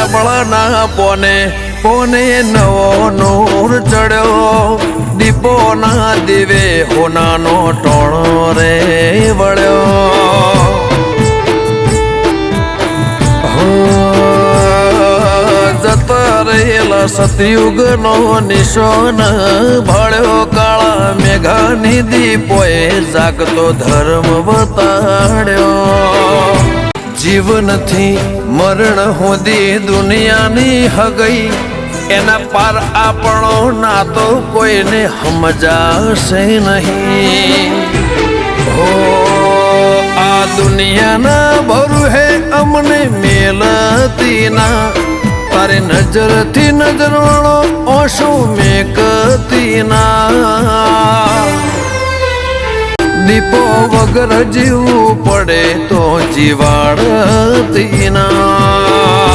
શાબળના પોને પોને નવો નૂર ચડ્યો દીપો ના દીવે હોનાનો ટોણો રે વળ્યો જતા રહેલા સતયુગનો નિશાન ભાળ્યો કાળા મેઘાની દીપોએ જાગતો ધર્મ બતાડ્યો જીવનથી મરણ હોદી દુનિયાની હગઈ એના પાર આપણો નાતો કોઈને સમજાશે નહીં હો આ દુનિયાના ભરું હે અમને મેલતી ના તારે નજરથી નજર વાળો ઓશો મેકતી ના દીપો વગર જીવવું પડે તો જીવાડતી ના